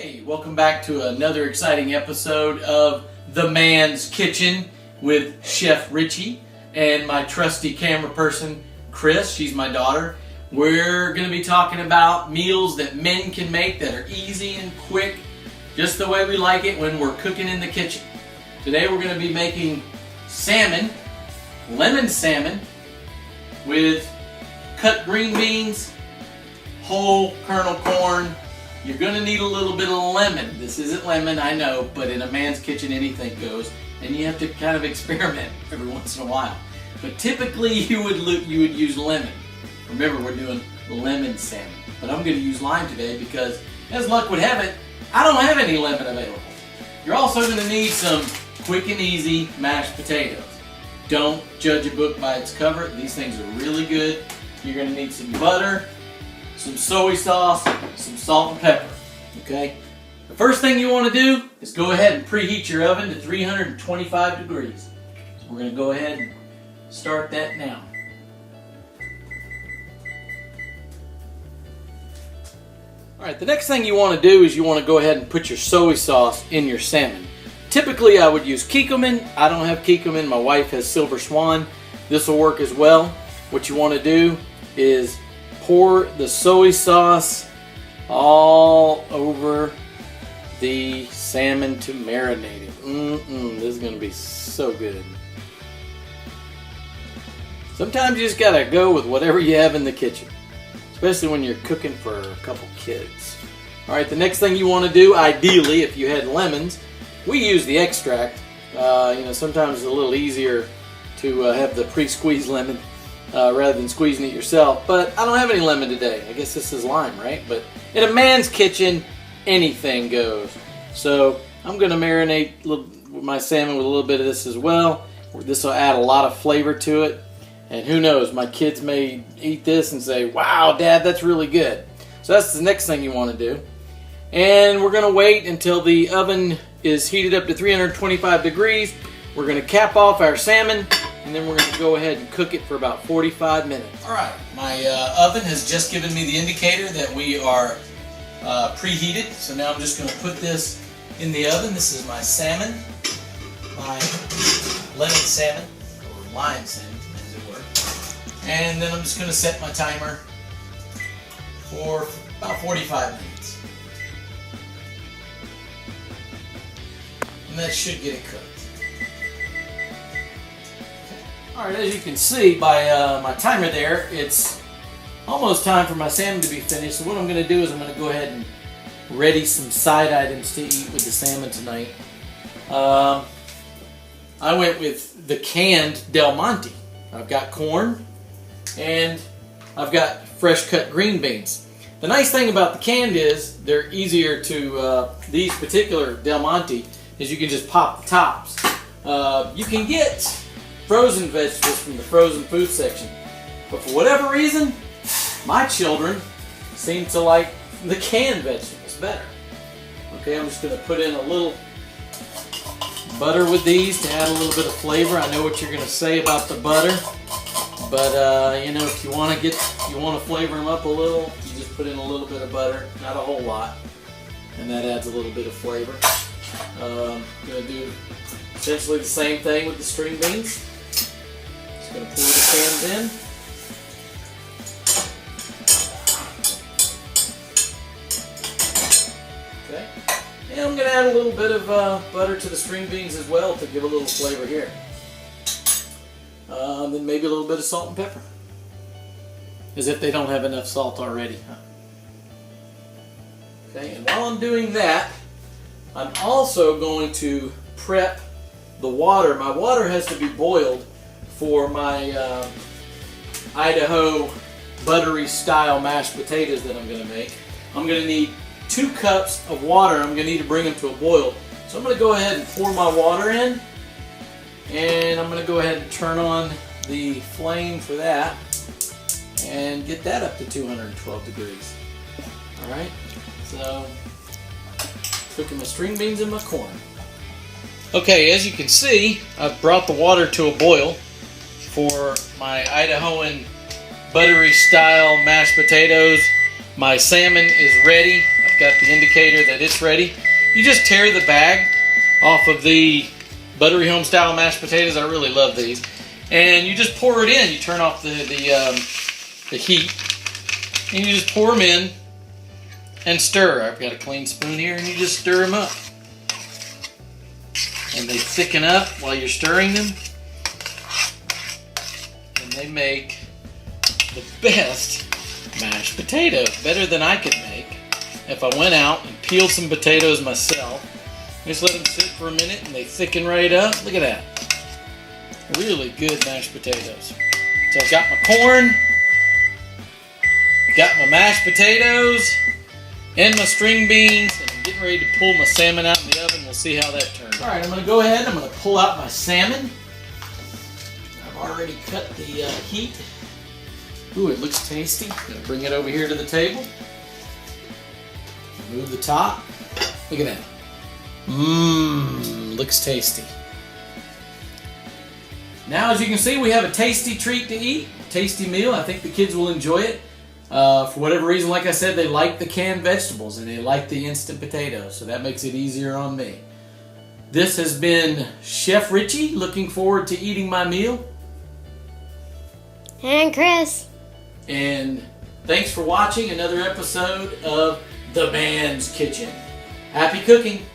Hey, welcome back to another exciting episode of The Man's Kitchen with Chef Richie and my trusty camera person, Chris. She's my daughter. We're going to be talking about meals that men can make that are easy and quick, just the way we like it when we're cooking in the kitchen. Today we're going to be making salmon, lemon salmon, with cut green beans, whole kernel corn. You're going to need a little bit of lemon. This isn't lemon, I know, but in a man's kitchen anything goes, and you have to kind of experiment every once in a while. But typically you would use lemon. Remember, we're doing lemon salmon, but I'm going to use lime today because, as luck would have it, I don't have any lemon available. You're also going to need some quick and easy mashed potatoes. Don't judge a book by its cover. These things are really good. You're going to need some butter, some soy sauce, some salt and pepper, okay? The first thing you want to do is go ahead and preheat your oven to 325 degrees. So we're going to go ahead and start that now. Alright, the next thing you want to do is you want to go ahead and put your soy sauce in your salmon. Typically I would use Kikkoman. I don't have Kikkoman. My wife has Silver Swan. This will work as well. What you want to do is pour the soy sauce all over the salmon to marinate it. This is going to be so good. Sometimes you just got to go with whatever you have in the kitchen, especially when you're cooking for a couple kids. Alright, the next thing you want to do, ideally, if you had lemons, we use the extract. Sometimes it's a little easier to have the pre-squeezed lemon rather than squeezing it yourself, but I don't have any lemon today. I guess this is lime, right? But in a man's kitchen, anything goes. So I'm going to marinate my salmon with a little bit of this as well. This will add a lot of flavor to it, and who knows, my kids may eat this and say, "Wow, Dad, that's really good." So that's the next thing you want to do. And we're going to wait until the oven is heated up to 325 degrees. We're going to cap off our salmon, and then we're going to go ahead and cook it for about 45 minutes. Alright, my oven has just given me the indicator that we are preheated. So now I'm just going to put this in the oven. This is my salmon, my lemon salmon, or lime salmon as it were. And then I'm just going to set my timer for about 45 minutes. And that should get it cooked. Alright, as you can see by my timer there, it's almost time for my salmon to be finished. So what I'm going to do is I'm going to go ahead and ready some side items to eat with the salmon tonight. I went with the canned Del Monte. I've got corn and I've got fresh cut green beans. The nice thing about the canned is they're easier to, these particular Del Monte, is you can just pop the tops. You can get frozen vegetables from the frozen food section, but for whatever reason, my children seem to like the canned vegetables better. Okay, I'm just going to put in a little butter with these to add a little bit of flavor. I know what you're going to say about the butter, but if you want to flavor them up a little, you just put in a little bit of butter, not a whole lot, and that adds a little bit of flavor. I'm going to do essentially the same thing with the string beans. Just going to pour the cans in. Okay. And I'm going to add a little bit of butter to the string beans as well to give a little flavor here. Then maybe a little bit of salt and pepper. As if they don't have enough salt already. Huh? Okay, and while I'm doing that, I'm also going to prep the water. My water has to be boiled for my Idaho buttery style mashed potatoes that I'm going to make. I'm going to need 2 cups of water. I'm going to need to bring them to a boil. So I'm going to go ahead and pour my water in, and I'm going to go ahead and turn on the flame for that and get that up to 212 degrees. Alright, so cooking my string beans and my corn. Okay, as you can see, I've brought the water to a boil for my Idahoan buttery style mashed potatoes. My salmon is ready. I've got the indicator that it's ready. You just tear the bag off of the buttery home style mashed potatoes. I really love these. And you just pour it in. You turn off the heat. And you just pour them in and stir. I've got a clean spoon here, and you just stir them up. And they thicken up while you're stirring them. And they make the best mashed potatoes. Better than I could make if I went out and peeled some potatoes myself. Just let them sit for a minute and they thicken right up. Look at that. Really good mashed potatoes. So I've got my corn, got my mashed potatoes, and my string beans, and I'm getting ready to pull my salmon out in the oven. We'll see how that turns out. Alright, I'm going to go ahead. I'm going to pull out my salmon. I've already cut the heat. Ooh, it looks tasty. I'm going to bring it over here to the table. Move the top. Look at that. Mmm, looks tasty. Now, as you can see, we have a tasty treat to eat. Tasty meal. I think the kids will enjoy it. For whatever reason, like I said, they like the canned vegetables and they like the instant potatoes, so that makes it easier on me. This has been Chef Richie. Looking forward to eating my meal. And Chris. And thanks for watching another episode of The Man's Kitchen. Happy cooking!